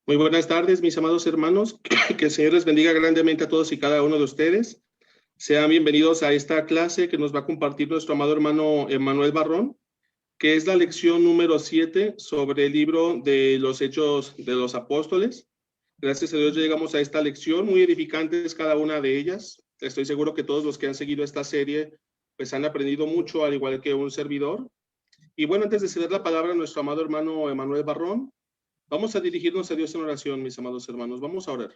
Muy buenas tardes, mis amados hermanos. Que el Señor les bendiga grandemente a todos y cada uno de ustedes. Sean bienvenidos a esta clase que nos va a compartir nuestro amado hermano Emanuel Barrón, que es la lección número 7 sobre el libro de los Hechos de los Apóstoles. Gracias a Dios llegamos a esta lección, muy edificantes cada una de ellas. Estoy seguro que todos los que han seguido esta serie pues han aprendido mucho, al igual que un servidor. Y bueno, antes de ceder la palabra a nuestro amado hermano Emanuel Barrón, vamos a dirigirnos a Dios en oración, mis amados hermanos. Vamos a orar.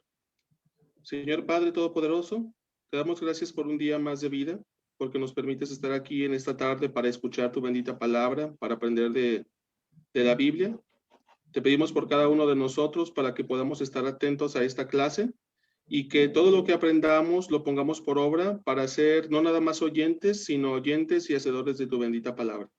Señor Padre Todopoderoso, te damos gracias por un día más de vida, porque nos permites estar aquí en esta tarde para escuchar tu bendita palabra, para aprender de la Biblia. Te pedimos por cada uno de nosotros para que podamos estar atentos a esta clase y que todo lo que aprendamos lo pongamos por obra para ser no nada más oyentes, sino oyentes y hacedores de tu bendita palabra.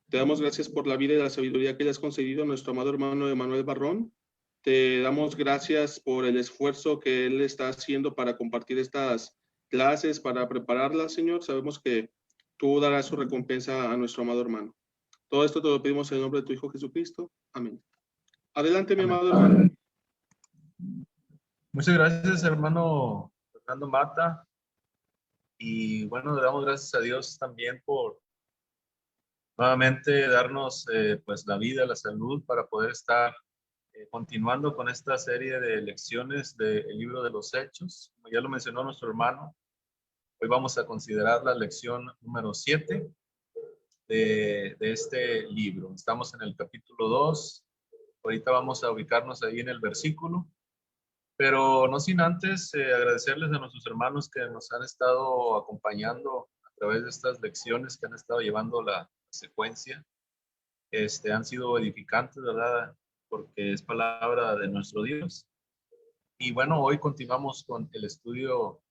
Te damos gracias por la vida y la sabiduría que le has concedido a nuestro amado hermano Emanuel Barrón. Te damos gracias por el esfuerzo que él está haciendo para compartir estas clases, para prepararlas, Señor. Sabemos que tú darás su recompensa a nuestro amado hermano. Todo esto te lo pedimos en el nombre de tu Hijo Jesucristo. Amén. Adelante, mi Amén. amado hermano. Muchas gracias, hermano Fernando Mata. Y bueno, le damos gracias a Dios también por nuevamente darnos pues la vida, la salud para poder estar continuando con esta serie de lecciones del libro de los Hechos. Como ya lo mencionó nuestro hermano, hoy vamos a considerar la lección número 7 de este libro. Estamos en el capítulo 2. Ahorita vamos a ubicarnos ahí en el versículo. Pero no sin antes agradecerles a nuestros hermanos que nos han estado acompañando a través de estas lecciones que han estado llevando la secuencia. Han sido edificantes, ¿verdad? Porque es palabra de nuestro Dios. Y bueno, hoy continuamos con el estudio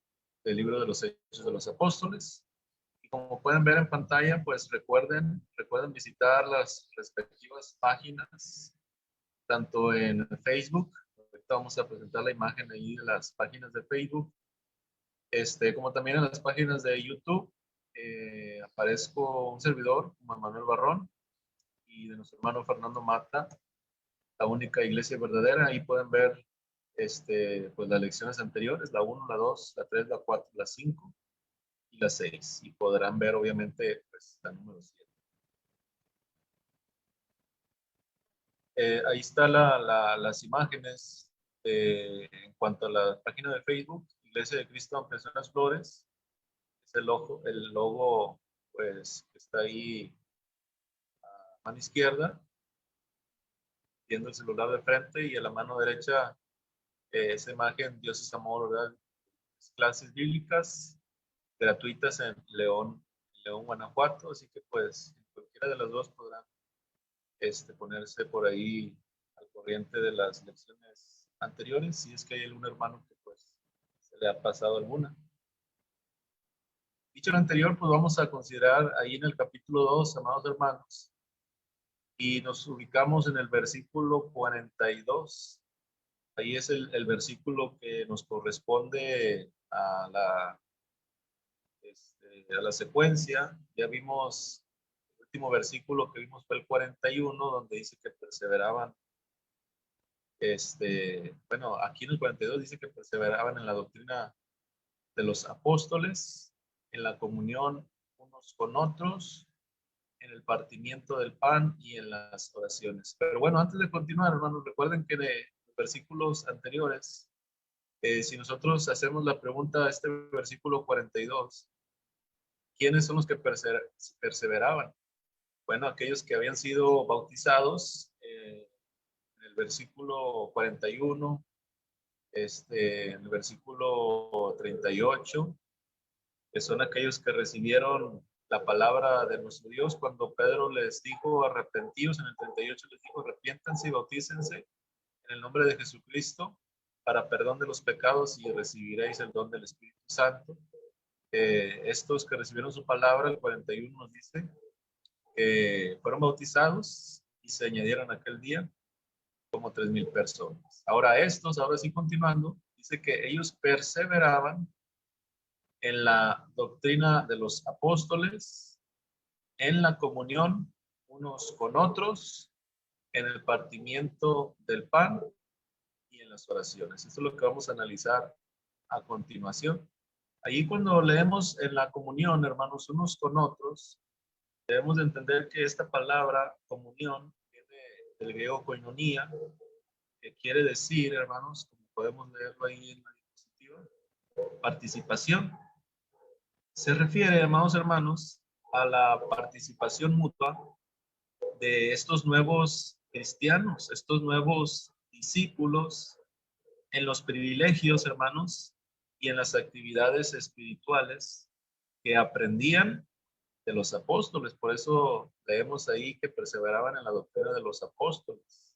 del libro de los Hechos de los Apóstoles. Y como pueden ver en pantalla, pues recuerden visitar las respectivas páginas, tanto en Facebook. Ahorita vamos a presentar la imagen ahí de las páginas de Facebook, como también en las páginas de YouTube. Aparezco un servidor como Manuel Barrón y de nuestro hermano Fernando Mata, la única iglesia verdadera. Ahí pueden ver pues las lecciones anteriores, la 1, la 2, la 3, la 4, la 5 y la 6. Y podrán ver obviamente pues la número 7. Ahí está las imágenes en cuanto a la página de Facebook, Iglesia de Cristo Aunque Son las Flores. Es el logo pues que está ahí a mano izquierda, viendo el celular de frente, y a la mano derecha esa imagen, Dios es amor, ¿verdad? Clases bíblicas gratuitas en León, Guanajuato, así que pues en cualquiera de las dos podrán ponerse por ahí al corriente de las lecciones anteriores, si es que hay algún hermano que pues se le ha pasado alguna. Dicho lo anterior, pues vamos a considerar ahí en el capítulo 2, amados hermanos, y nos ubicamos en el versículo 42. Ahí es el versículo que nos corresponde a la secuencia. Ya vimos, el último versículo que vimos fue el 41, donde dice que perseveraban. Bueno, aquí en el 42 dice que perseveraban en la doctrina de los apóstoles, en la comunión unos con otros, en el partimiento del pan y en las oraciones. Pero bueno, antes de continuar, hermanos, recuerden que de los versículos anteriores, si nosotros hacemos la pregunta a este versículo 42, ¿quiénes son los que perseveraban? Bueno, aquellos que habían sido bautizados, en el versículo 41, en el versículo 38, que son aquellos que recibieron la palabra de nuestro Dios cuando Pedro les dijo arrepentidos. En el 38 les dijo arrepiéntanse y bautícense en el nombre de Jesucristo para perdón de los pecados y recibiréis el don del Espíritu Santo. Estos que recibieron su palabra, el 41 nos dice que fueron bautizados y se añadieron aquel día como 3,000 personas. Ahora sí continuando, dice que ellos perseveraban en la doctrina de los apóstoles, en la comunión unos con otros, en el partimiento del pan y en las oraciones. Esto es lo que vamos a analizar a continuación. Ahí cuando leemos en la comunión, hermanos, unos con otros, debemos de entender que esta palabra comunión viene del griego koinonia, que quiere decir, hermanos, como podemos leerlo ahí en la diapositiva, participación. Se refiere, amados hermanos, a la participación mutua de estos nuevos cristianos, estos nuevos discípulos en los privilegios, hermanos, y en las actividades espirituales que aprendían de los apóstoles. Por eso leemos ahí que perseveraban en la doctrina de los apóstoles.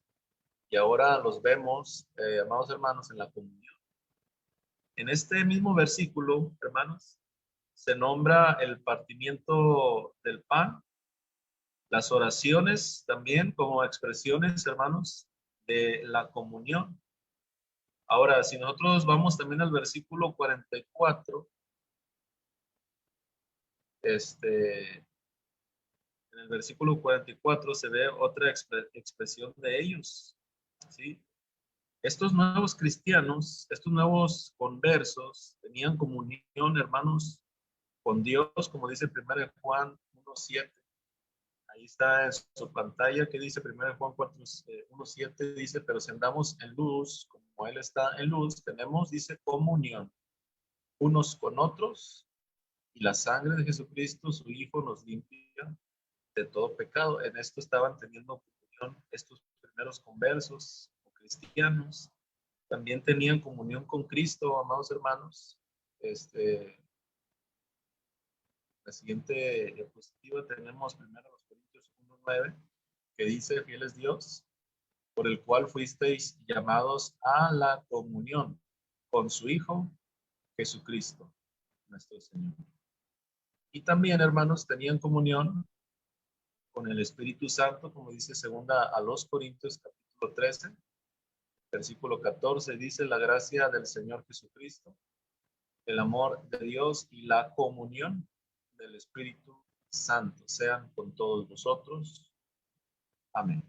Y ahora los vemos, amados hermanos, en la comunión. En este mismo versículo, hermanos, se nombra el partimiento del pan, las oraciones también como expresiones, hermanos, de la comunión. Ahora, si nosotros vamos también al versículo 44, en el versículo 44 se ve otra expresión de ellos, ¿sí? Estos nuevos cristianos, estos nuevos conversos, tenían comunión, hermanos, con Dios, como dice 1 Juan 1:7. Ahí está en su pantalla que dice 1 Juan 1:7, dice, pero si andamos en luz, como Él está en luz, tenemos, dice, comunión unos con otros, y la sangre de Jesucristo, su Hijo, nos limpia de todo pecado. En esto estaban teniendo comunión estos primeros conversos o cristianos. También tenían comunión con Cristo, amados hermanos. La siguiente diapositiva tenemos 1 Corintios 1:9, que dice, fiel es Dios, por el cual fuisteis llamados a la comunión con su Hijo, Jesucristo, nuestro Señor. Y también, hermanos, tenían comunión con el Espíritu Santo, como dice segunda a los Corintios, capítulo 13, versículo 14, dice, la gracia del Señor Jesucristo, el amor de Dios y la comunión del Espíritu Santo sean con todos vosotros. Amén.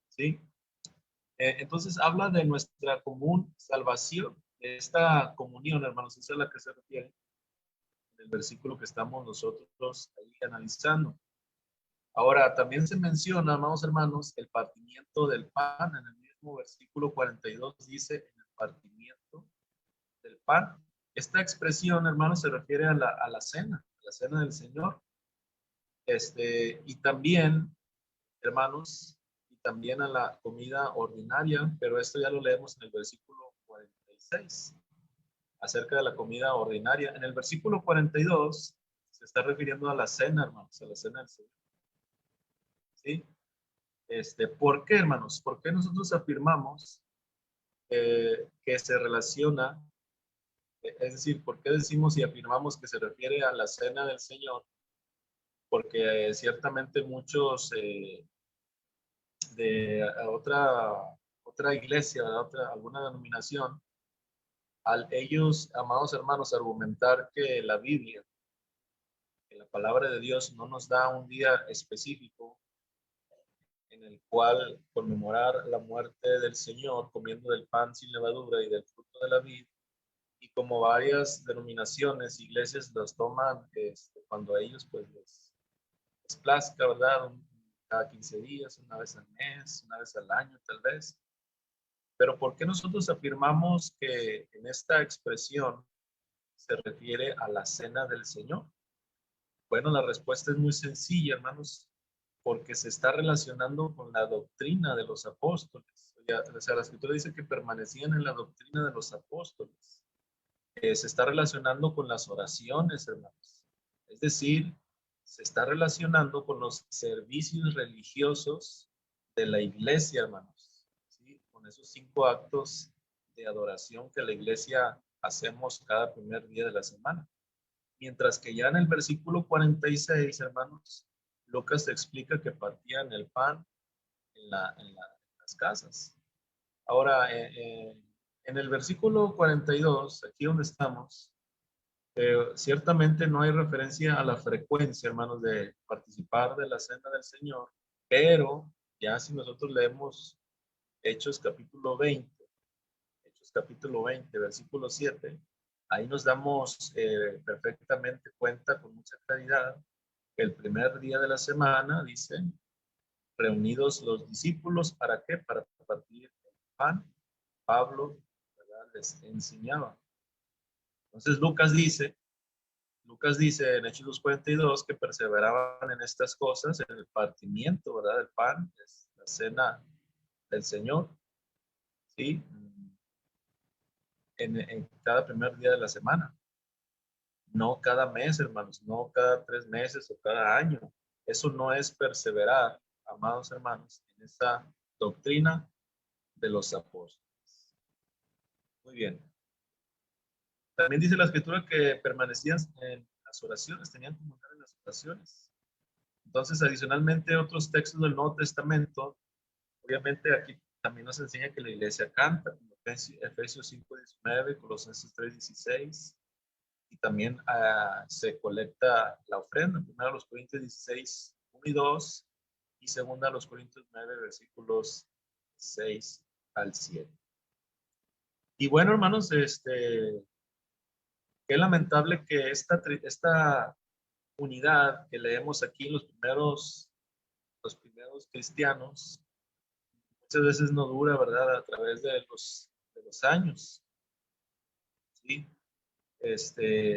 ¿Sí? Entonces habla de nuestra común salvación, de esta comunión, hermanos, esa es la que se refiere en el versículo que estamos nosotros ahí analizando. Ahora, también se menciona, amados hermanos, el partimiento del pan. En el mismo versículo 42 dice, en el partimiento del pan. Esta expresión, hermanos, se refiere a la cena del Señor. Y también, hermanos, y también a la comida ordinaria, pero esto ya lo leemos en el versículo 46, acerca de la comida ordinaria. En el versículo 42 se está refiriendo a la cena, hermanos, a la cena del Señor. ¿Sí? ¿Por qué, hermanos? ¿Por qué nosotros afirmamos que se relaciona, es decir, por qué decimos y afirmamos que se refiere a la cena del Señor? Porque ciertamente muchos de otra iglesia, alguna denominación, al ellos, amados hermanos, argumentar que la Biblia, que la palabra de Dios no nos da un día específico en el cual conmemorar la muerte del Señor, comiendo del pan sin levadura y del fruto de la vid, y como varias denominaciones, iglesias los toman cuando a ellos pues les plazca, ¿verdad? Cada 15 días, una vez al mes, una vez al año tal vez. Pero ¿por qué nosotros afirmamos que en esta expresión se refiere a la cena del Señor? Bueno, la respuesta es muy sencilla, hermanos, porque se está relacionando con la doctrina de los apóstoles. O sea, la Escritura dice que permanecían en la doctrina de los apóstoles. Se está relacionando con las oraciones, hermanos. Es decir, se está relacionando con los servicios religiosos de la iglesia, hermanos. ¿Sí? Con esos 5 actos de adoración que la iglesia hacemos cada primer día de la semana. Mientras que ya en el versículo 46, hermanos, Lucas explica que partían el pan en las casas. Ahora, en el versículo 42, aquí donde estamos, ciertamente no hay referencia a la frecuencia, hermanos, de participar de la cena del Señor, pero ya si nosotros leemos Hechos capítulo 20, Hechos capítulo 20, versículo 7, ahí nos damos perfectamente cuenta con mucha claridad que el primer día de la semana, dice, reunidos los discípulos, ¿para qué? Para partir el pan. Pablo, ¿verdad?, les enseñaba. Entonces Lucas dice en Hechos 42 que perseveraban en estas cosas, en el partimiento, ¿verdad?, del pan, es la cena del Señor, ¿sí? En cada primer día de la semana. No cada mes, hermanos, no cada 3 meses o cada año. Eso no es perseverar, amados hermanos, en esa doctrina de los apóstoles. Muy bien. También dice la escritura que permanecían en las oraciones, tenían comunión en las oraciones. Entonces, adicionalmente, otros textos del Nuevo Testamento, obviamente aquí también nos enseña que la iglesia canta, como Efesios 5:19, Colosenses 3:16, y también se colecta la ofrenda, primero a los Corintios 16, 1 y 2, y segunda a los Corintios 9, versículos 6 al 7. Y bueno, hermanos, qué lamentable que esta unidad que leemos aquí, los primeros cristianos, muchas veces no dura, ¿verdad?, a través de los años, ¿sí?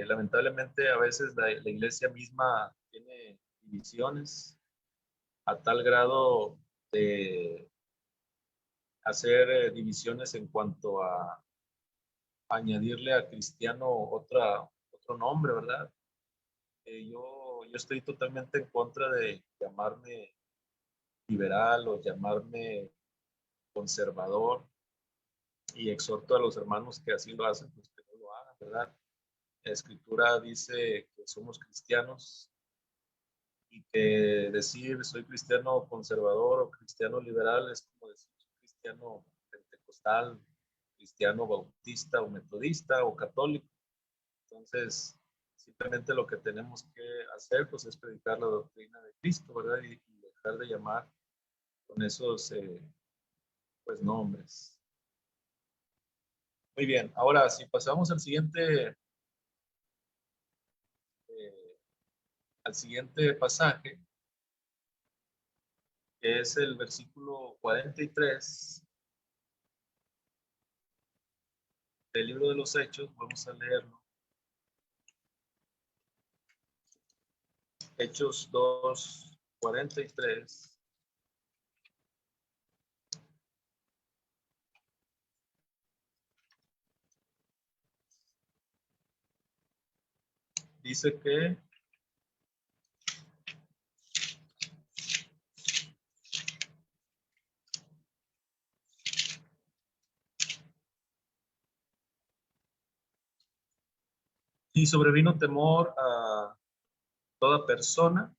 Lamentablemente a veces la iglesia misma tiene divisiones a tal grado de hacer divisiones en cuanto a añadirle a cristiano otro nombre, ¿verdad? Yo estoy totalmente en contra de llamarme liberal o llamarme conservador, y exhorto a los hermanos que así lo hacen, pues que no lo hagan, ¿verdad? La escritura dice que somos cristianos y que decir soy cristiano conservador o cristiano liberal es como decir soy cristiano pentecostal, cristiano bautista o metodista o católico. Entonces, simplemente lo que tenemos que hacer pues es predicar la doctrina de Cristo, ¿verdad? Y dejar de llamar con esos pues nombres. Muy bien, ahora si pasamos al siguiente pasaje, que es el versículo 43 del libro de los Hechos, vamos a leerlo. Hechos 2:43. Dice que y sobrevino temor a toda persona,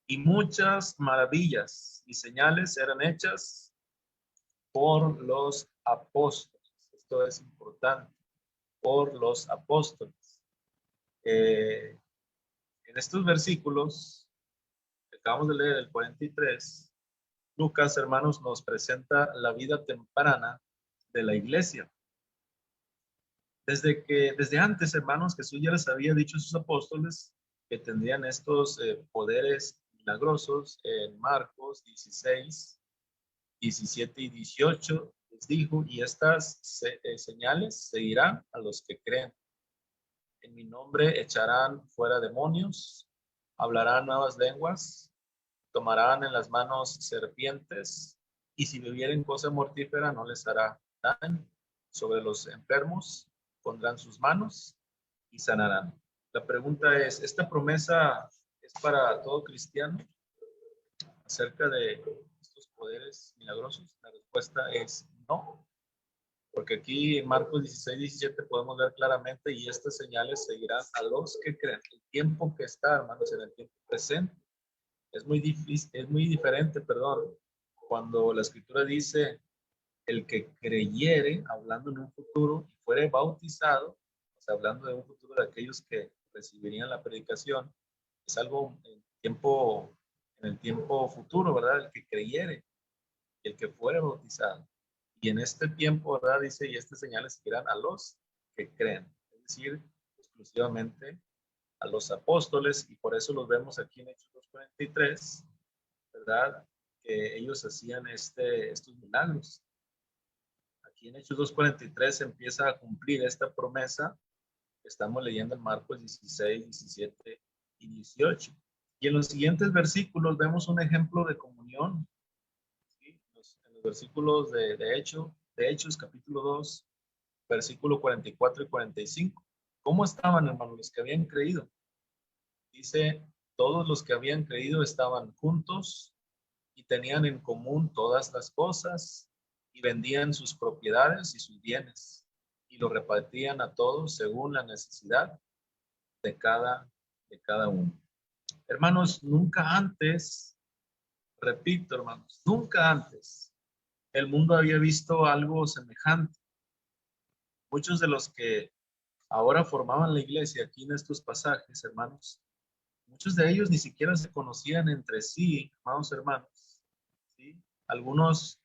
y muchas maravillas y señales eran hechas por los apóstoles. Esto es importante, por los apóstoles. En estos versículos que acabamos de leer, el 43, Lucas, hermanos, nos presenta la vida temprana de la iglesia. Desde antes, hermanos, Jesús ya les había dicho a sus apóstoles que tendrían estos poderes milagrosos. En Marcos 16, 17 y 18 les dijo, y estas señales seguirán a los que creen. En mi nombre echarán fuera demonios, hablarán nuevas lenguas, tomarán en las manos serpientes, y si bebieren cosa mortífera no les hará daño. Sobre los enfermos pondrán sus manos y sanarán. La pregunta es, ¿esta promesa es para todo cristiano acerca de estos poderes milagrosos? La respuesta es no, porque aquí en Marcos 16, 17 podemos ver claramente, y estas señales seguirán a los que creen. El tiempo que está, hermanos, en el tiempo presente. Es muy diferente, cuando la escritura dice el que creyere, hablando en un futuro, y fuere bautizado, o sea, hablando de un futuro de aquellos que recibirían la predicación, es algo en el tiempo futuro, ¿verdad? El que creyere, el que fuere bautizado. Y en este tiempo, ¿verdad? Dice, y estas señales seguirán a los que creen, es decir, exclusivamente a los apóstoles, y por eso los vemos aquí en Hechos 2:43, ¿verdad? Que ellos hacían estos milagros. Aquí en Hechos 2:43 se empieza a cumplir esta promesa que estamos leyendo en Marcos 16, 17 y 18. Y en los siguientes versículos vemos un ejemplo de comunión, ¿sí? En los versículos de Hechos, capítulo 2, versículo 44 y 45. ¿Cómo estaban, hermanos, los que habían creído? Dice, todos los que habían creído estaban juntos y tenían en común todas las cosas y vendían sus propiedades y sus bienes y lo repartían a todos según la necesidad de cada uno. Hermanos, nunca antes, repito, hermanos, nunca antes el mundo había visto algo semejante. Muchos de los que ahora formaban la iglesia aquí en estos pasajes, hermanos, muchos de ellos ni siquiera se conocían entre sí, amados hermanos, ¿sí? Algunos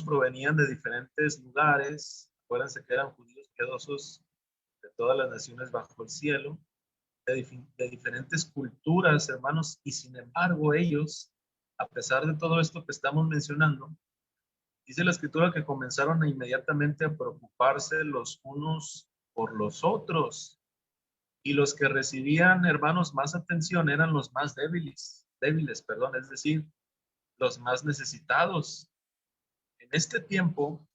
provenían de diferentes lugares. Acuérdense que eran judíos piadosos de todas las naciones bajo el cielo, de diferentes culturas, hermanos, y sin embargo ellos, a pesar de todo esto que estamos mencionando, dice la escritura que comenzaron inmediatamente a preocuparse los unos por los otros, y los que recibían, hermanos, más atención eran los más débiles, perdón, es decir, los más necesitados. En este tiempo,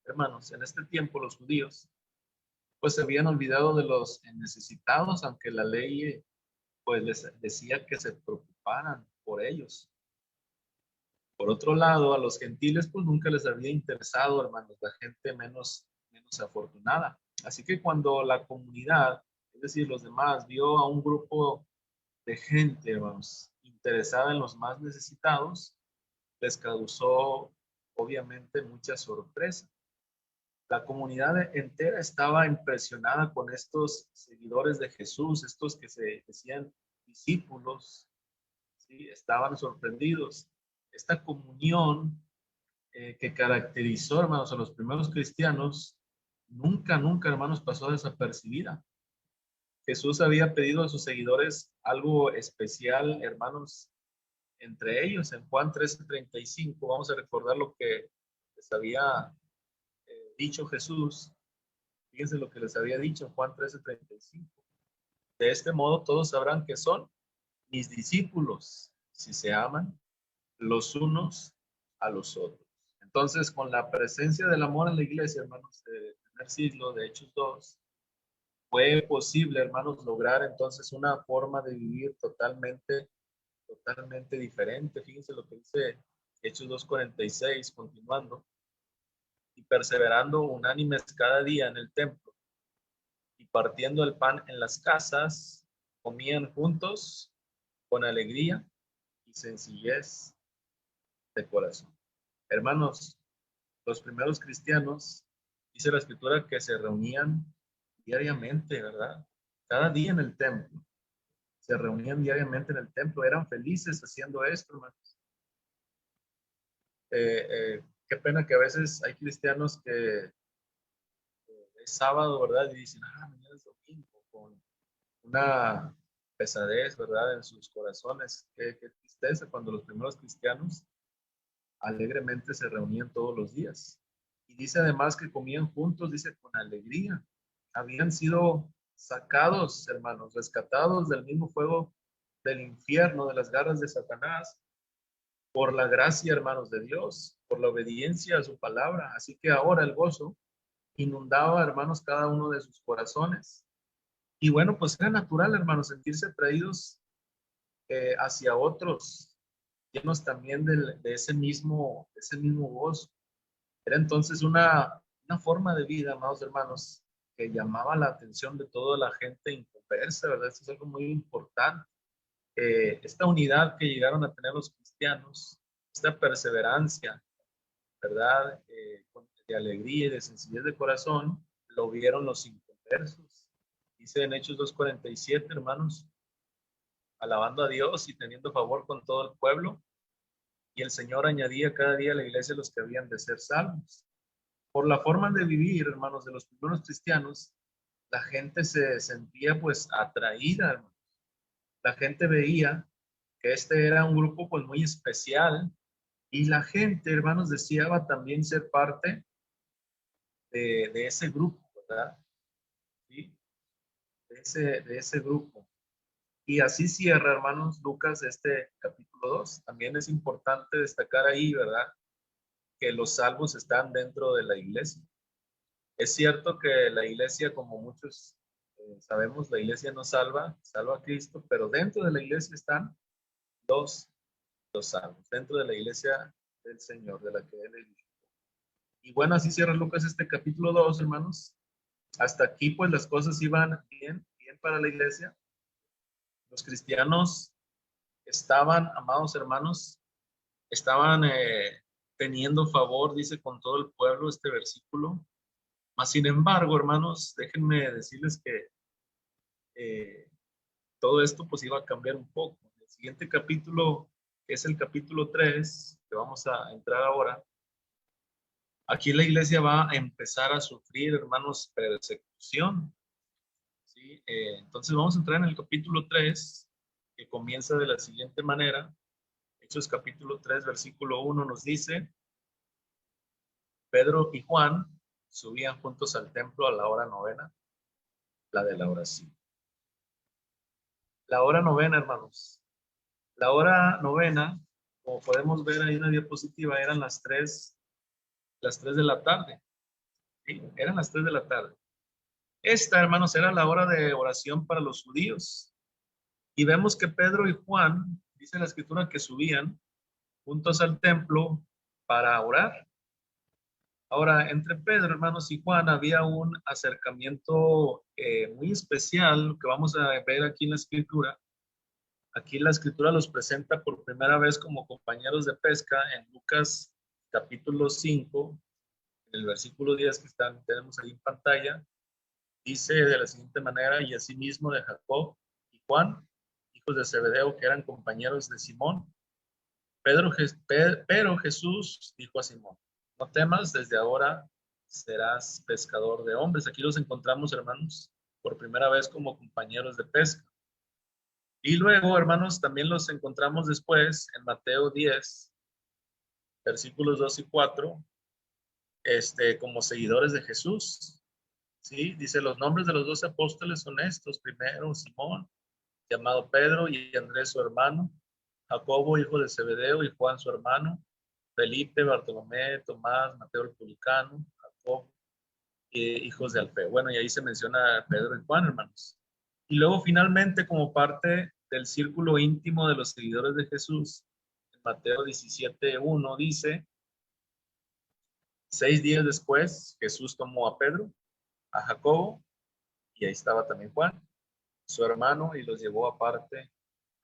hermanos, en este tiempo los judíos, pues se habían olvidado de los necesitados, aunque la ley, pues les decía que se preocuparan por ellos. Por otro lado, a los gentiles, pues nunca les había interesado, hermanos, la gente menos afortunada. Así que cuando la comunidad, es decir, los demás, vio a un grupo de gente, hermanos, interesada en los más necesitados, les causó obviamente mucha sorpresa. La comunidad entera estaba impresionada con estos seguidores de Jesús, estos que se decían discípulos, ¿sí? Estaban sorprendidos. Esta comunión que caracterizó, hermanos, a los primeros cristianos, nunca, hermanos, pasó desapercibida. Jesús había pedido a sus seguidores algo especial, hermanos, entre ellos. En Juan 13:35, vamos a recordar lo que les había dicho Jesús. Fíjense lo que les había dicho en Juan 13:35. De este modo todos sabrán que son mis discípulos, si se aman los unos a los otros. Entonces, con la presencia del amor en la iglesia, hermanos, del primer siglo, de Hechos 2, fue posible, hermanos, lograr entonces una forma de vivir totalmente diferente. Fíjense lo que dice Hechos 2:46, continuando, y perseverando unánimes cada día en el templo, y partiendo el pan en las casas, comían juntos con alegría y sencillez de corazón. Hermanos, los primeros cristianos, dice la escritura, que se reunían diariamente, ¿verdad? Cada día en el templo. Se reunían diariamente en el templo, eran felices haciendo esto, hermanos. Qué pena que a veces hay cristianos que es sábado, ¿verdad? Y dicen, mañana es domingo, con una pesadez, ¿verdad? En sus corazones. Qué tristeza cuando los primeros cristianos alegremente se reunían todos los días. Y dice además que comían juntos, dice, con alegría. Habían sido sacados, hermanos, rescatados del mismo fuego del infierno, de las garras de Satanás, por la gracia, hermanos, de Dios, por la obediencia a su palabra. Así que ahora el gozo inundaba, hermanos, cada uno de sus corazones. Y bueno, pues era natural, hermanos, sentirse atraídos hacia otros, llenos también de ese mismo gozo. Era entonces una forma de vida, amados hermanos, que llamaba la atención de toda la gente inconversa, ¿verdad? Esto es algo muy importante. Esta unidad que llegaron a tener los cristianos, esta perseverancia, ¿verdad? De alegría y de sencillez de corazón, lo vieron los inconversos. Dice en Hechos 2:47, hermanos, alabando a Dios y teniendo favor con todo el pueblo. y el Señor añadía cada día a la iglesia los que habían de ser salvos. Por la forma de vivir, hermanos, de los primeros cristianos, la gente se sentía pues atraída, hermanos. La gente veía que este era un grupo pues muy especial y la gente, hermanos, deseaba también ser parte de ese grupo, ¿verdad? ¿Sí? De ese grupo. Y así cierra, hermanos, Lucas este capítulo 2. También es importante destacar ahí, ¿verdad? Que los salvos están dentro de la iglesia. Es cierto que la iglesia, como muchos sabemos, la iglesia no salva, salva a Cristo, pero dentro de la iglesia están los salvos, dentro de la iglesia del Señor, de la que Él eligió. Y bueno, así cierra Lucas este capítulo 2, hermanos. Hasta aquí, pues las cosas iban bien, bien para la iglesia. Los cristianos estaban, amados hermanos, estaban teniendo favor, dice, con todo el pueblo este versículo. Mas, sin embargo, hermanos, déjenme decirles que eh, todo esto pues iba a cambiar un poco. El siguiente capítulo, que es el capítulo 3, que vamos a entrar ahora, aquí la iglesia va a empezar a sufrir, hermanos, persecución. ¿Sí? Entonces vamos a entrar en el capítulo 3, que comienza de la siguiente manera. Hechos capítulo 3, versículo 1 nos dice: Pedro y Juan subían juntos al templo a la hora novena, la de la oración. La hora novena, hermanos. La hora novena, como podemos ver ahí en la diapositiva, eran las tres de la tarde. ¿Sí? Eran las 3 de la tarde. Esta, hermanos, era la hora de oración para los judíos. Y vemos que Pedro y Juan, dice la escritura, que subían juntos al templo para orar. Ahora, entre Pedro, hermanos, y Juan había un acercamiento muy especial que vamos a ver aquí en la escritura. Aquí la escritura los presenta por primera vez como compañeros de pesca en Lucas capítulo 5, en el versículo 10 que tenemos ahí en pantalla. Dice de la siguiente manera: y asimismo de Jacob y Juan, hijos de Zebedeo, que eran compañeros de Simón. Pero Jesús dijo a Simón: no temas, desde ahora serás pescador de hombres. Aquí los encontramos, hermanos, por primera vez como compañeros de pesca. Y luego, hermanos, también los encontramos después en Mateo 10, versículos 2 y 4, como seguidores de Jesús. ¿Sí? Dice: los nombres de los 12 apóstoles son estos: primero, Simón, llamado Pedro, y Andrés su hermano, Jacobo, hijo de Zebedeo, y Juan su hermano, Felipe, Bartolomé, Tomás, Mateo el publicano, Jacob, hijos de Alfeo. Bueno, y ahí se menciona Pedro y Juan, hermanos. Y luego finalmente, como parte del círculo íntimo de los seguidores de Jesús, en Mateo 17:1 dice: 6 días después, Jesús tomó a Pedro, a Jacobo, y ahí estaba también Juan, su hermano, y los llevó aparte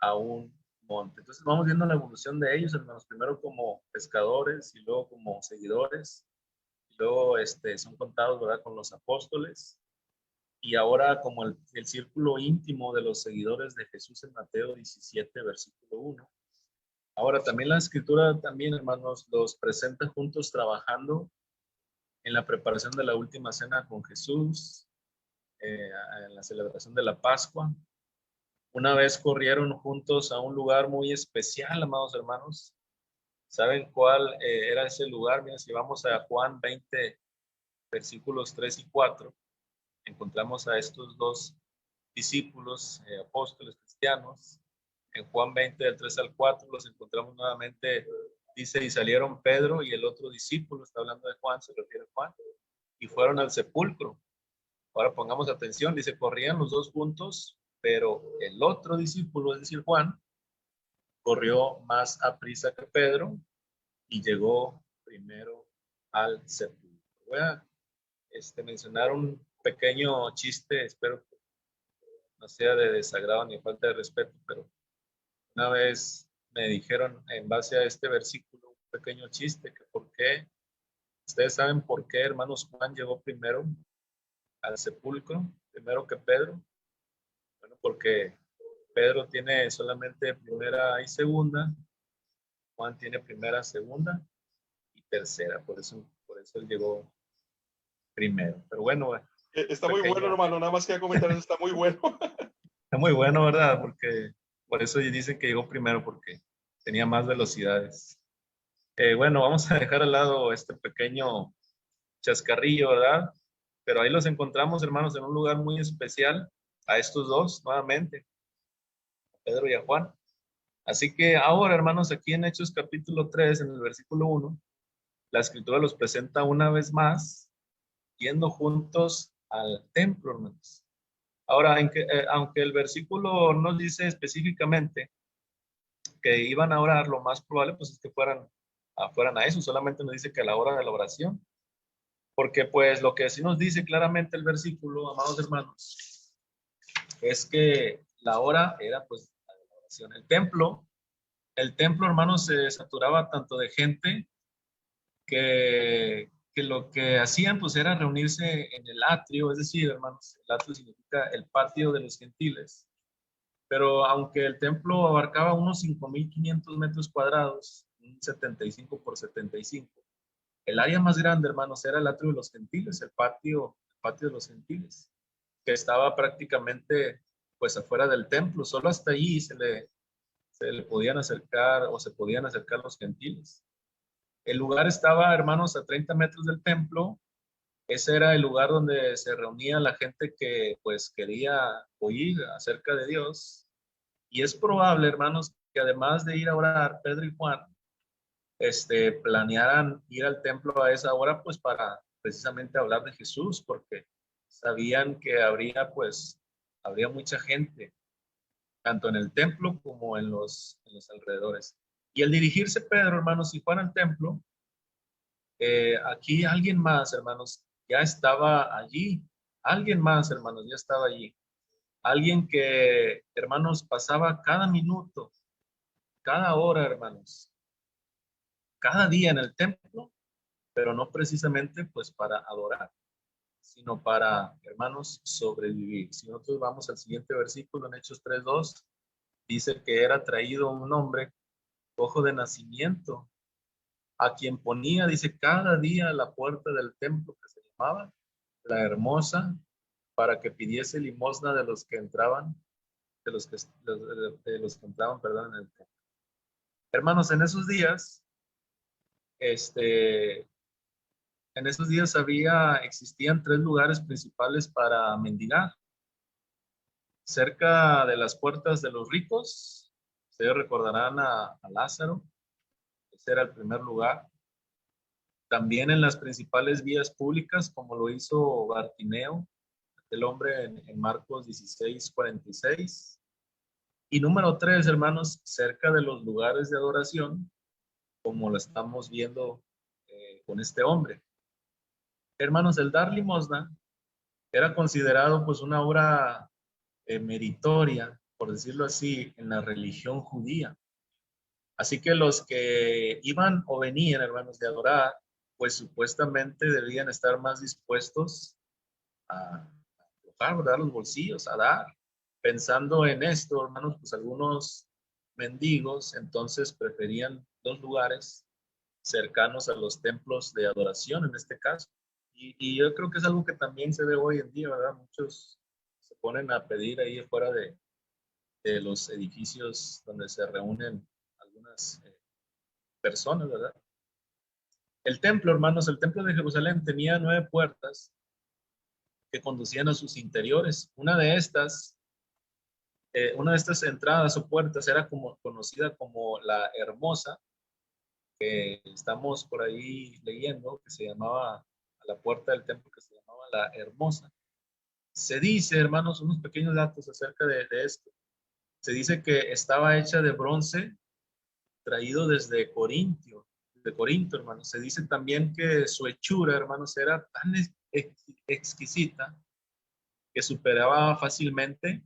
a un monte. Entonces vamos viendo la evolución de ellos, hermanos, primero como pescadores y luego como seguidores, y luego son contados, ¿verdad?, con los apóstoles, y ahora como el círculo íntimo de los seguidores de Jesús en Mateo 17, versículo 1. Ahora también la escritura, también, hermanos, los presenta juntos trabajando en la preparación de la última cena con Jesús, en la celebración de la Pascua. Una vez corrieron juntos a un lugar muy especial, amados hermanos. ¿Saben cuál era ese lugar? Mira, si vamos a Juan 20, versículos 3 y 4, encontramos a estos dos discípulos, apóstoles cristianos. En Juan 20, del 3 al 4, los encontramos nuevamente. Dice: y salieron Pedro y el otro discípulo, está hablando de Juan, se refiere a Juan, y fueron al sepulcro. Ahora pongamos atención, dice: corrían los dos juntos, pero el otro discípulo, es decir, Juan, corrió más aprisa que Pedro y llegó primero al sepulcro. Voy a mencionar un pequeño chiste, espero que no sea de desagrado ni falta de respeto, pero una vez me dijeron en base a este versículo un pequeño chiste, que por qué, ustedes saben por qué, hermanos, Juan llegó primero al sepulcro, primero que Pedro. Bueno, porque Pedro tiene solamente primera y segunda, Juan tiene primera, segunda y tercera, por eso él llegó primero. Pero bueno, Está muy bueno, hermano, nada más que comentar eso, está muy bueno. está muy bueno, ¿verdad? Porque por eso dicen que llegó primero, porque tenía más velocidades. Bueno, vamos a dejar al lado este pequeño chascarrillo, ¿verdad? Pero ahí los encontramos, hermanos, en un lugar muy especial, a estos dos, nuevamente, a Pedro y a Juan. Así que ahora, hermanos, aquí en Hechos capítulo 3, en el versículo 1, la escritura los presenta una vez más, yendo juntos al templo, hermanos. Ahora, aunque el versículo no dice específicamente que iban a orar, lo más probable pues es que fueran a eso, solamente nos dice que a la hora de la oración. Porque pues lo que sí nos dice claramente el versículo, amados hermanos, es que la hora era pues la de la oración. El templo, hermanos, se saturaba tanto de gente que lo que hacían pues era reunirse en el atrio, es decir, hermanos, el atrio significa el patio de los gentiles. Pero aunque el templo abarcaba unos 5.500 metros cuadrados, un 75 por 75, el área más grande, hermanos, era el atrio de los gentiles, el patio de los gentiles, que estaba prácticamente pues afuera del templo. Solo hasta allí se le podían acercar o se podían acercar los gentiles. El lugar estaba, hermanos, a 30 metros del templo. Ese era el lugar donde se reunía la gente que pues quería oír acerca de Dios. Y es probable, hermanos, que además de ir a orar, Pedro y Juan planearan ir al templo a esa hora, pues para precisamente hablar de Jesús, porque sabían que habría mucha gente, tanto en el templo como en los alrededores. Y al dirigirse Pedro, hermanos, y Juan al templo, aquí alguien más, hermanos, ya estaba allí. Alguien más, hermanos, ya estaba allí. Alguien que, hermanos, pasaba cada minuto, cada hora, hermanos, cada día en el templo, pero no precisamente pues para adorar, sino para, hermanos, sobrevivir. Si nosotros vamos al siguiente versículo en Hechos 3:2, dice que era traído un hombre cojo de nacimiento, a quien ponía, dice, cada día a la puerta del templo que se llamaba La Hermosa, para que pidiese limosna de los que entraban, de los que entraban, perdón, en el templo. Hermanos, este, en esos días existían 3 lugares principales para mendigar. Cerca de las puertas de los ricos, ustedes recordarán a Lázaro, ese era el primer lugar. También en las principales vías públicas, como lo hizo Bartimeo, el hombre en Marcos 16:46. Y número 3, hermanos, cerca de los lugares de adoración, como lo estamos viendo con este hombre. Hermanos, el dar limosna era considerado pues una obra meritoria, por decirlo así, en la religión judía. Así que los que iban o venían, hermanos, de adorar, pues supuestamente debían estar más dispuestos a dar los bolsillos, a dar. Pensando en esto, hermanos, pues algunos mendigos entonces preferían los lugares cercanos a los templos de adoración, en este caso. Y yo creo que es algo que también se ve hoy en día, ¿verdad? Muchos se ponen a pedir ahí afuera de los edificios donde se reúnen algunas personas, ¿verdad? El templo, hermanos, el templo de Jerusalén tenía 9 puertas que conducían a sus interiores. Una de estas entradas o puertas era conocida como la Hermosa, que estamos por ahí leyendo, que se llamaba, a la puerta del templo que se llamaba la Hermosa. Se dice, hermanos, unos pequeños datos acerca de esto. Se dice que estaba hecha de bronce traído desde Corinto, hermanos. Se dice también que su hechura, hermanos, era tan exquisita que superaba fácilmente,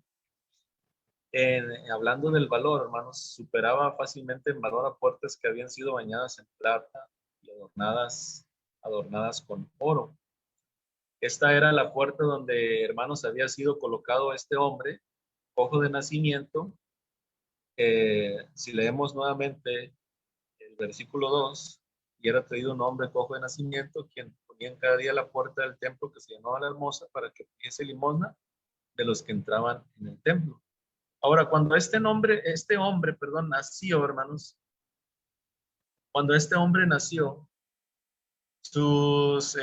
hablando del valor, hermanos, superaba fácilmente en valor a puertas que habían sido bañadas en plata y adornadas con oro. Esta era la puerta donde, hermanos, había sido colocado este hombre, cojo de nacimiento. Si leemos nuevamente el versículo 2, y era traído un hombre cojo de nacimiento, quien ponía en cada día la puerta del templo que se llamaba la Hermosa para que pidiese limosna de los que entraban en el templo. Ahora, cuando este hombre, nació, hermanos, cuando este hombre nació, sus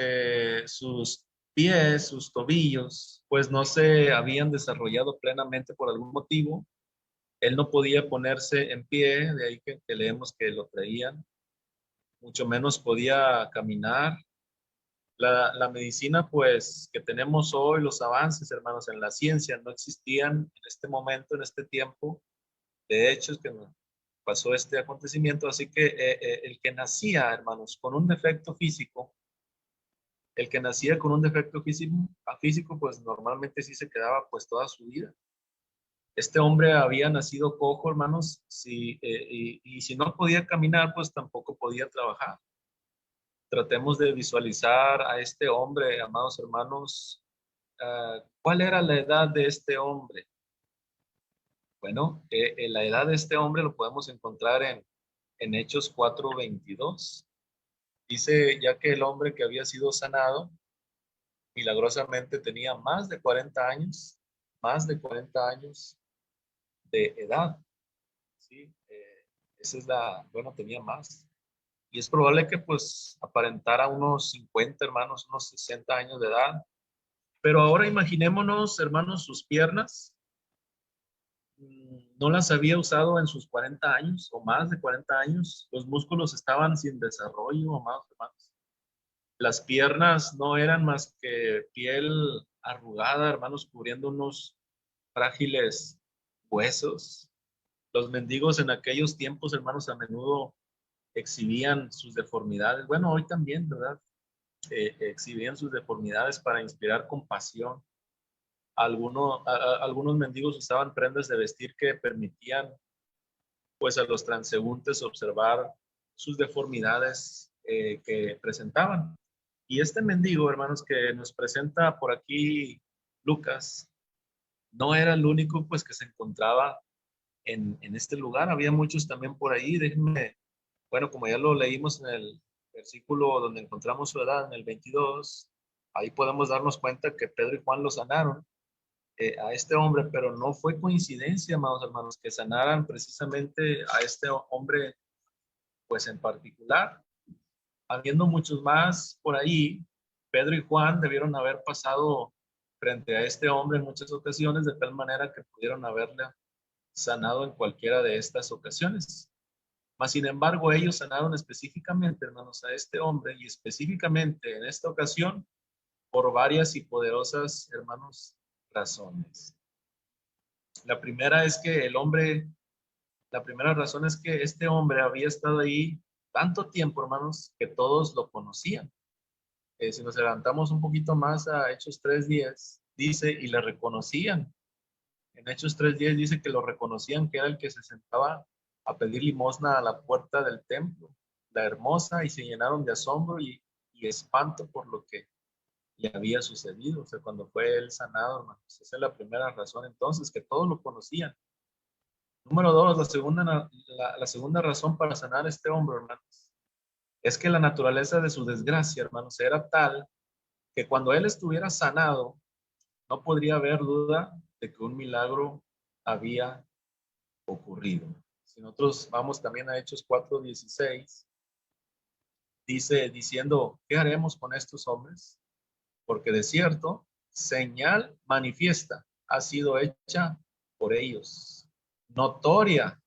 pies, sus tobillos, pues no se habían desarrollado plenamente por algún motivo. Él no podía ponerse en pie, de ahí que leemos que lo traían, mucho menos podía caminar. La medicina, pues, que tenemos hoy, los avances, hermanos, en la ciencia, no existían en este momento, en este tiempo. De hecho, es que pasó este acontecimiento, así que el que nacía, hermanos, con un defecto físico, físico, pues normalmente sí se quedaba pues toda su vida. Este hombre había nacido cojo, hermanos, y si no podía caminar, pues tampoco podía trabajar. Tratemos de visualizar a este hombre, amados hermanos. ¿Cuál era la edad de este hombre? Bueno, la edad de este hombre lo podemos encontrar en Hechos 4:22. Dice, ya que el hombre que había sido sanado milagrosamente tenía más de 40 años de edad. ¿Sí? Tenía más. Y es probable que pues aparentara unos 50, hermanos, unos 60 años de edad. Pero ahora imaginémonos, hermanos, sus piernas. No las había usado en sus 40 años o más de 40 años. Los músculos estaban sin desarrollo, amados hermanos. Las piernas no eran más que piel arrugada, hermanos, cubriendo unos frágiles huesos. Los mendigos en aquellos tiempos, hermanos, a menudo exhibían sus deformidades. Bueno, hoy también, ¿verdad? Exhibían sus deformidades para inspirar compasión. Algunos mendigos usaban prendas de vestir que permitían pues a los transeúntes observar sus deformidades que presentaban. Y este mendigo, hermanos, que nos presenta por aquí Lucas, no era el único pues que se encontraba en este lugar. Había muchos también por ahí. Bueno, como ya lo leímos en el versículo donde encontramos su edad, en el 22, ahí podemos darnos cuenta que Pedro y Juan lo sanaron a este hombre, pero no fue coincidencia, amados hermanos, que sanaran precisamente a este hombre, pues en particular. Habiendo muchos más por ahí, Pedro y Juan debieron haber pasado frente a este hombre en muchas ocasiones, de tal manera que pudieron haberle sanado en cualquiera de estas ocasiones. Mas, sin embargo, ellos sanaron específicamente, hermanos, a este hombre, y específicamente en esta ocasión por varias y poderosas, hermanos, razones. La primera razón es que este hombre había estado ahí tanto tiempo, hermanos, que todos lo conocían. Si nos levantamos un poquito más a Hechos 3:10, dice, y le reconocían. En Hechos 3:10 dice que lo reconocían, que era el que se sentaba a pedir limosna a la puerta del templo, la Hermosa, y se llenaron de asombro y espanto por lo que le había sucedido. O sea, cuando fue él sanado, hermanos. Esa es la primera razón, entonces, que todos lo conocían. Número 2, la segunda razón para sanar a este hombre, hermanos, es que la naturaleza de su desgracia, hermanos, era tal que cuando él estuviera sanado, no podría haber duda de que un milagro había ocurrido. Si nosotros vamos también a Hechos 4:16, diciendo, ¿qué haremos con estos hombres? Porque de cierto, señal manifiesta ha sido hecha por ellos, notoria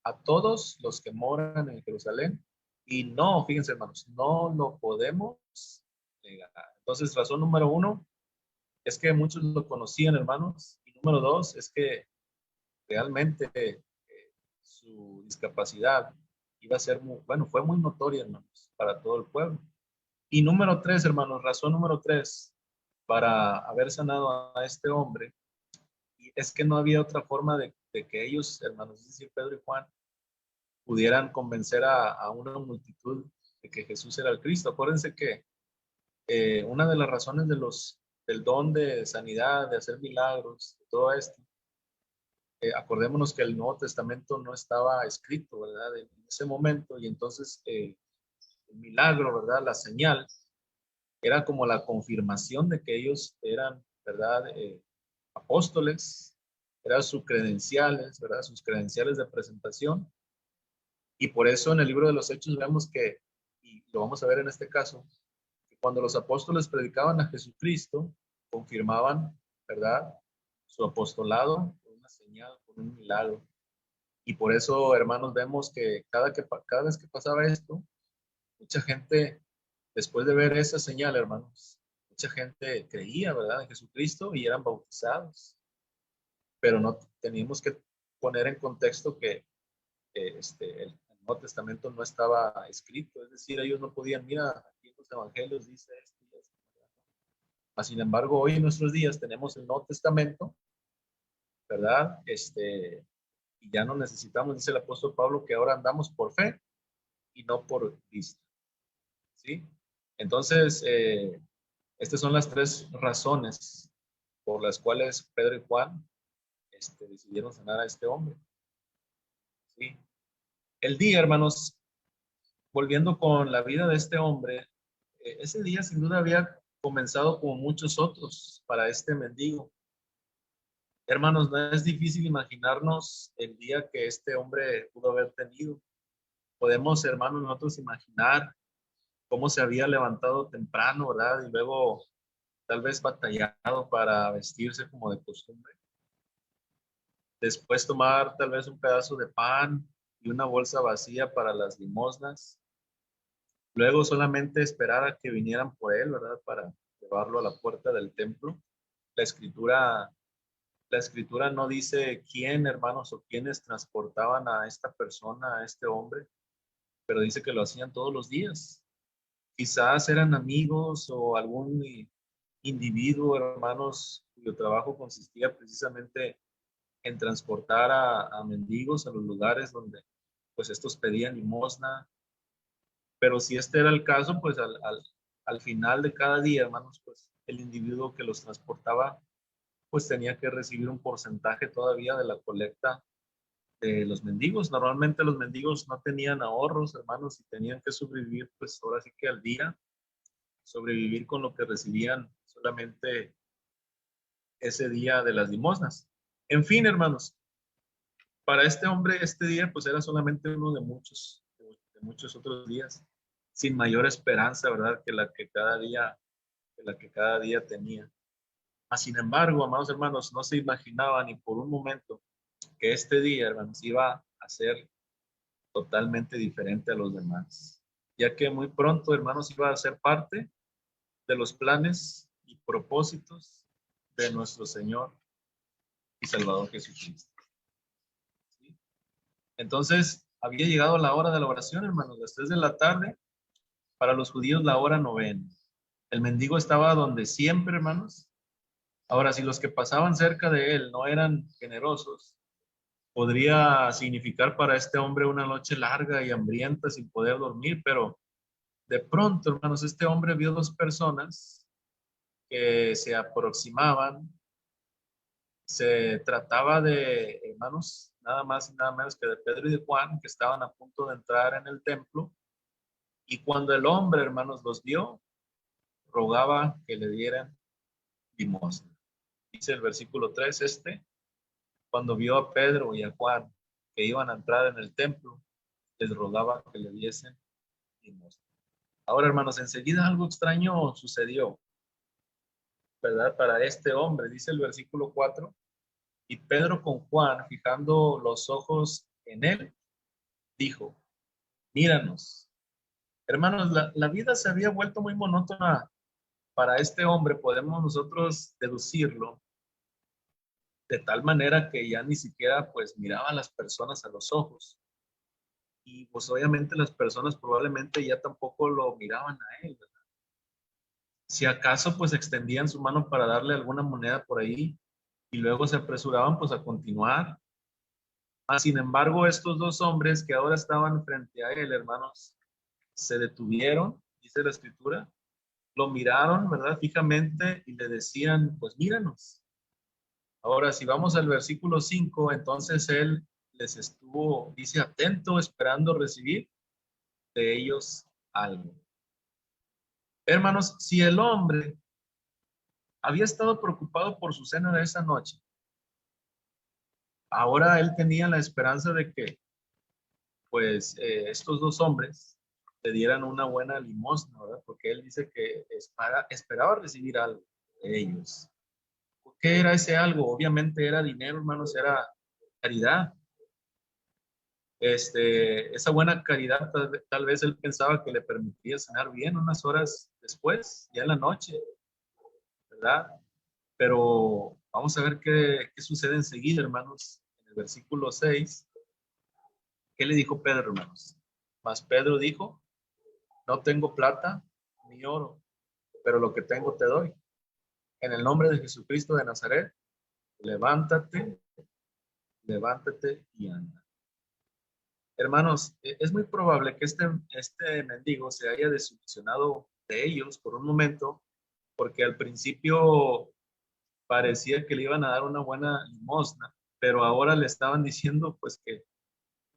a todos los que moran en Jerusalén, y no, fíjense hermanos, no lo podemos negar. Entonces, razón número 1 es que muchos lo conocían, hermanos, y número 2 es que realmente su discapacidad iba a ser fue muy notoria, hermanos, para todo el pueblo. Y número 3, hermanos, razón número 3 para haber sanado a este hombre, es que no había otra forma de que ellos, hermanos, es decir, Pedro y Juan, pudieran convencer a una multitud de que Jesús era el Cristo. Acuérdense que una de las razones del don de sanidad, de hacer milagros, de todo esto, acordémonos que el Nuevo Testamento no estaba escrito, ¿verdad? En ese momento, y entonces el milagro, ¿verdad? La señal era como la confirmación de que ellos eran, ¿verdad? Apóstoles, eran sus credenciales, ¿verdad? Sus credenciales de presentación. Y por eso en el libro de los Hechos vemos que, y lo vamos a ver en este caso, que cuando los apóstoles predicaban a Jesucristo, confirmaban, ¿verdad? Su apostolado con una señal, con un milagro. Y por eso, hermanos, vemos que cada vez que pasaba esto, mucha gente, después de ver esa señal, hermanos, mucha gente creía, ¿verdad?, en Jesucristo y eran bautizados. Pero no teníamos que poner en contexto que el Nuevo Testamento no estaba escrito, es decir, ellos no podían, mira, aquí en los evangelios dice esto y esto. Sin embargo, hoy en nuestros días tenemos el Nuevo Testamento, ¿verdad? Y ya no necesitamos, dice el apóstol Pablo, que ahora andamos por fe y no por vista, ¿sí? Entonces, estas son las tres razones por las cuales Pedro y Juan decidieron sanar a este hombre, ¿sí? El día, hermanos, volviendo con la vida de este hombre, ese día sin duda había comenzado como muchos otros para este mendigo. Hermanos, no es difícil imaginarnos el día que este hombre pudo haber tenido. Podemos, hermanos, nosotros imaginar cómo se había levantado temprano, ¿verdad? Y luego tal vez batallado para vestirse como de costumbre. Después tomar tal vez un pedazo de pan y una bolsa vacía para las limosnas. Luego solamente esperar a que vinieran por él, ¿verdad? Para llevarlo a la puerta del templo. La escritura, la escritura no dice quién, hermanos, o quiénes transportaban a esta persona, a este hombre, pero dice que lo hacían todos los días. Quizás eran amigos o algún individuo, hermanos, cuyo trabajo consistía precisamente en transportar a mendigos a los lugares donde pues estos pedían limosna. Pero si este era el caso, pues al final de cada día, hermanos, pues el individuo que los transportaba, pues tenía que recibir un porcentaje todavía de la colecta de los mendigos. Normalmente los mendigos no tenían ahorros, hermanos, y tenían que sobrevivir, pues ahora sí que al día, sobrevivir con lo que recibían solamente ese día de las limosnas. En fin, hermanos, para este hombre este día pues era solamente uno de muchos otros días, sin mayor esperanza, ¿verdad? Que la que cada día tenía. Sin embargo, amados hermanos, no se imaginaba ni por un momento que este día, hermanos, iba a ser totalmente diferente a los demás, ya que muy pronto, hermanos, iba a ser parte de los planes y propósitos de nuestro Señor y Salvador Jesucristo. ¿Sí? Entonces, había llegado la hora de la oración, hermanos, las 3 de la tarde, para los judíos la hora novena. El mendigo estaba donde siempre, hermanos. Ahora, si los que pasaban cerca de él no eran generosos, podría significar para este hombre una noche larga y hambrienta sin poder dormir, pero de pronto, hermanos, este hombre vio dos personas que se aproximaban. Se trataba de, hermanos, nada más y nada menos que de Pedro y de Juan, que estaban a punto de entrar en el templo. Y cuando el hombre, hermanos, los vio, rogaba que le dieran limosna. Dice el versículo 3, cuando vio a Pedro y a Juan que iban a entrar en el templo, les rogaba que le diesen limosna. Ahora, hermanos, enseguida algo extraño sucedió, ¿verdad? Para este hombre, dice el versículo 4, y Pedro con Juan, fijando los ojos en él, dijo, míranos. Hermanos, la vida se había vuelto muy monótona para este hombre, podemos nosotros deducirlo de tal manera que ya ni siquiera pues miraba a las personas a los ojos. Y pues obviamente las personas probablemente ya tampoco lo miraban a él, ¿verdad? Si acaso pues extendían su mano para darle alguna moneda por ahí y luego se apresuraban pues a continuar. Sin embargo, estos dos hombres que ahora estaban frente a él, hermanos, se detuvieron, dice la escritura, lo miraron, ¿verdad? Fijamente y le decían, pues míranos. Ahora, si vamos al versículo 5, entonces él les estuvo, dice, atento, esperando recibir de ellos algo. Hermanos, si el hombre había estado preocupado por su cena de esa noche, ahora él tenía la esperanza de que, pues, estos dos hombres le dieran una buena limosna, ¿verdad? Porque él dice que esperaba recibir algo de ellos. ¿Qué era ese algo? Obviamente era dinero, hermanos, era caridad. Esa buena caridad, tal vez él pensaba que le permitía cenar bien unas horas después, ya en la noche, ¿verdad? Pero vamos a ver qué sucede enseguida, hermanos. En el versículo 6, ¿qué le dijo Pedro, hermanos? Mas Pedro dijo, no tengo plata ni oro, pero lo que tengo te doy. En el nombre de Jesucristo de Nazaret, levántate, levántate y anda. Hermanos, es muy probable que este mendigo se haya desilusionado de ellos por un momento, porque al principio parecía que le iban a dar una buena limosna, pero ahora le estaban diciendo pues que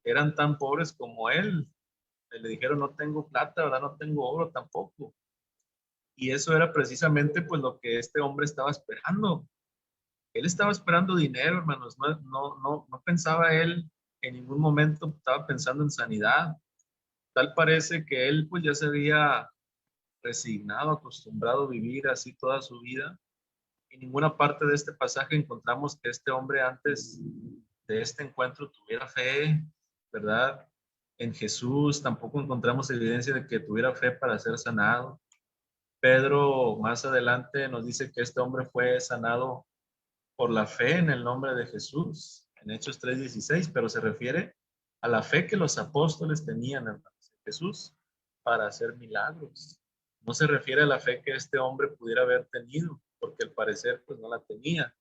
eran tan pobres como él. Le dijeron, no tengo plata, ¿verdad? No tengo oro tampoco. Y eso era precisamente pues lo que este hombre estaba esperando. Él estaba esperando dinero, hermanos. No pensaba él en ningún momento, estaba pensando en sanidad. Tal parece que él pues ya se había resignado, acostumbrado a vivir así toda su vida. En ninguna parte de este pasaje encontramos que este hombre antes de este encuentro tuviera fe, ¿verdad? En Jesús tampoco encontramos evidencia de que tuviera fe para ser sanado. Pedro más adelante nos dice que este hombre fue sanado por la fe en el nombre de Jesús, en Hechos 3:16, pero se refiere a la fe que los apóstoles tenían en Jesús para hacer milagros. No se refiere a la fe que este hombre pudiera haber tenido, porque al parecer pues no la tenía.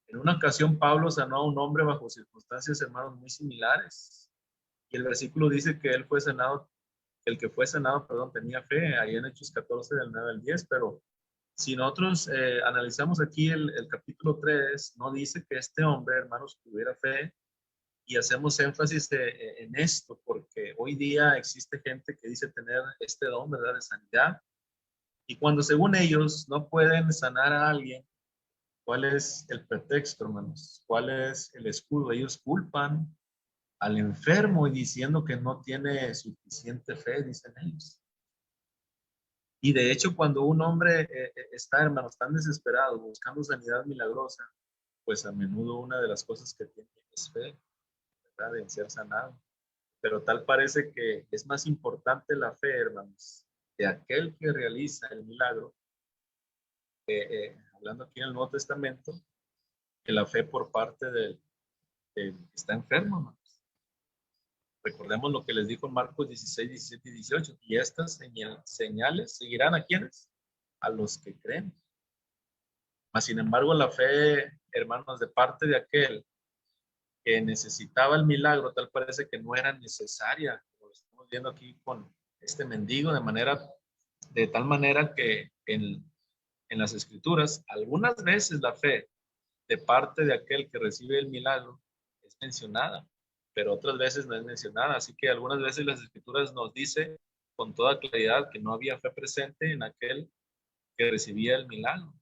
En una ocasión Pablo sanó a un hombre bajo circunstancias, hermanos, muy similares. Y el versículo dice que él fue sanado, el que fue sanado, perdón, tenía fe, ahí en Hechos 14 del 9 al 10, pero si nosotros analizamos aquí el capítulo 3, no dice que este hombre, hermanos, tuviera fe, y hacemos énfasis en esto, porque hoy día existe gente que dice tener este don, ¿verdad?, de sanidad, y cuando según ellos no pueden sanar a alguien, ¿cuál es el pretexto, hermanos? ¿Cuál es el escudo? Ellos culpan al enfermo y diciendo que no tiene suficiente fe, dicen ellos. Y de hecho, cuando un hombre está, hermanos, tan desesperado, buscando sanidad milagrosa, pues a menudo una de las cosas que tiene es fe, ¿verdad?, en ser sanado. Pero tal parece que es más importante la fe, hermanos, de aquel que realiza el milagro, hablando aquí en el Nuevo Testamento, que la fe por parte del que está enfermo, hermanos. Recordemos lo que les dijo en Marcos 16, 17 y 18. Y estas señales seguirán a quienes, a los que creen. Mas, sin embargo, la fe, hermanos, de parte de aquel que necesitaba el milagro, tal parece que no era necesaria, como lo estamos viendo aquí con este mendigo, de tal manera que en las escrituras, algunas veces la fe de parte de aquel que recibe el milagro es mencionada, pero otras veces no es mencionada. Así que algunas veces las escrituras nos dice con toda claridad que no había fe presente en aquel que recibía el milagro.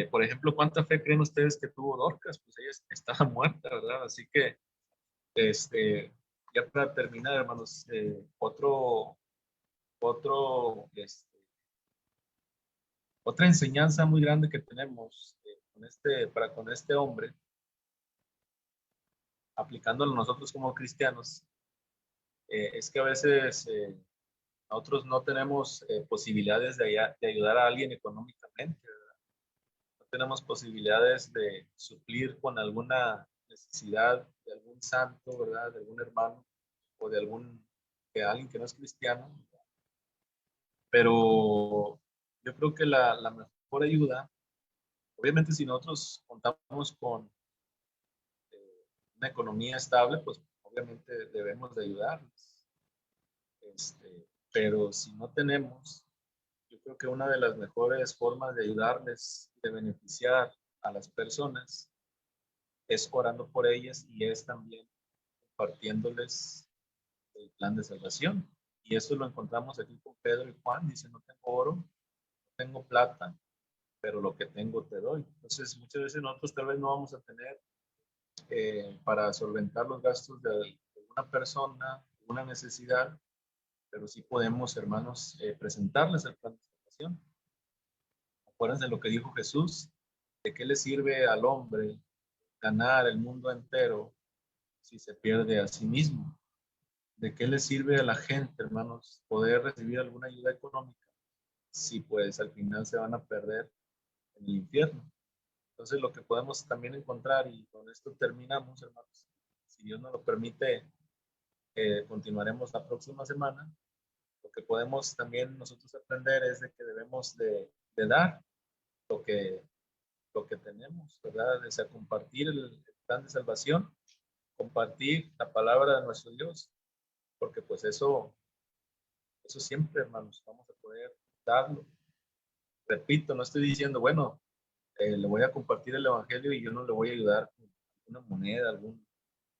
Por ejemplo, ¿cuánta fe creen ustedes que tuvo Dorcas? Pues ella estaba muerta, ¿verdad? Así que, ya para terminar, hermanos, otro, otra enseñanza muy grande que tenemos con este hombre, aplicándolo nosotros como cristianos, es que a veces nosotros no tenemos posibilidades de ayudar a alguien económicamente, ¿verdad? No tenemos posibilidades de suplir con alguna necesidad de algún santo, ¿verdad? De algún hermano o de alguien que no es cristiano. Pero yo creo que la mejor ayuda, obviamente si nosotros contamos con una economía estable, pues obviamente debemos de ayudarles. Pero si no tenemos, yo creo que una de las mejores formas de ayudarles, de beneficiar a las personas, es orando por ellas y es también compartiéndoles el plan de salvación. Y eso lo encontramos aquí con Pedro y Juan. Dice, no tengo oro, no tengo plata, pero lo que tengo te doy. Entonces, muchas veces nosotros tal vez no vamos a tener para solventar los gastos de una persona, una necesidad, pero sí podemos, hermanos, presentarles el plan de salvación. Acuérdense de lo que dijo Jesús, ¿de qué le sirve al hombre ganar el mundo entero si se pierde a sí mismo? ¿De qué le sirve a la gente, hermanos, poder recibir alguna ayuda económica si pues al final se van a perder en el infierno? Entonces lo que podemos también encontrar, y con esto terminamos, hermanos, si Dios nos lo permite, continuaremos la próxima semana. Lo que podemos también nosotros aprender es de que debemos de dar lo que tenemos, ¿verdad? O sea, compartir el plan de salvación, compartir la palabra de nuestro Dios, porque pues eso siempre, hermanos, vamos a poder darlo. Repito, no estoy diciendo, bueno, le voy a compartir el evangelio y yo no le voy a ayudar con una moneda,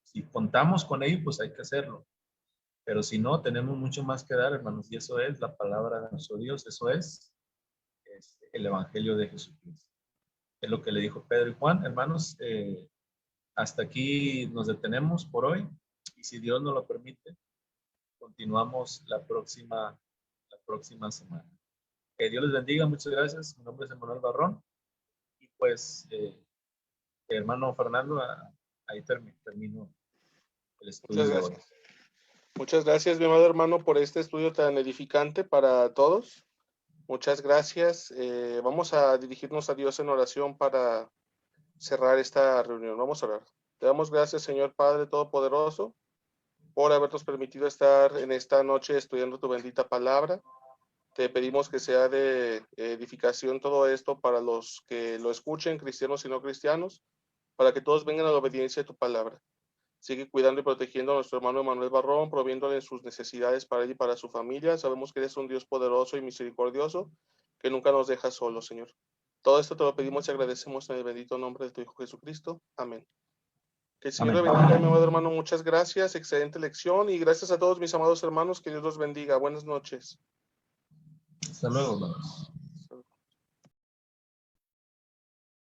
si contamos con ello, pues hay que hacerlo. Pero si no, tenemos mucho más que dar, hermanos, y eso es la palabra de nuestro Dios, eso es el evangelio de Jesucristo. Es lo que le dijo Pedro y Juan, hermanos. Hasta aquí nos detenemos por hoy, y si Dios nos lo permite, continuamos la próxima semana. Que Dios les bendiga, muchas gracias. Mi nombre es Emanuel Barrón, y pues, hermano Fernando, ahí termino el estudio de hoy. Muchas gracias, mi amado hermano, por este estudio tan edificante para todos. Muchas gracias. Vamos a dirigirnos a Dios en oración para cerrar esta reunión. Vamos a orar. Te damos gracias, Señor Padre Todopoderoso, por habernos permitido estar en esta noche estudiando tu bendita palabra. Te pedimos que sea de edificación todo esto para los que lo escuchen, cristianos y no cristianos, para que todos vengan a la obediencia de tu palabra. Sigue cuidando y protegiendo a nuestro hermano Emanuel Barrón, proviéndole en sus necesidades para él y para su familia. Sabemos que eres un Dios poderoso y misericordioso, que nunca nos deja solos, Señor. Todo esto te lo pedimos y agradecemos en el bendito nombre de tu Hijo Jesucristo. Amén. Que el Señor le bendiga, mi amado hermano. Muchas gracias. Excelente lección. Y gracias a todos mis amados hermanos. Que Dios los bendiga. Buenas noches. Hasta luego, hermanos.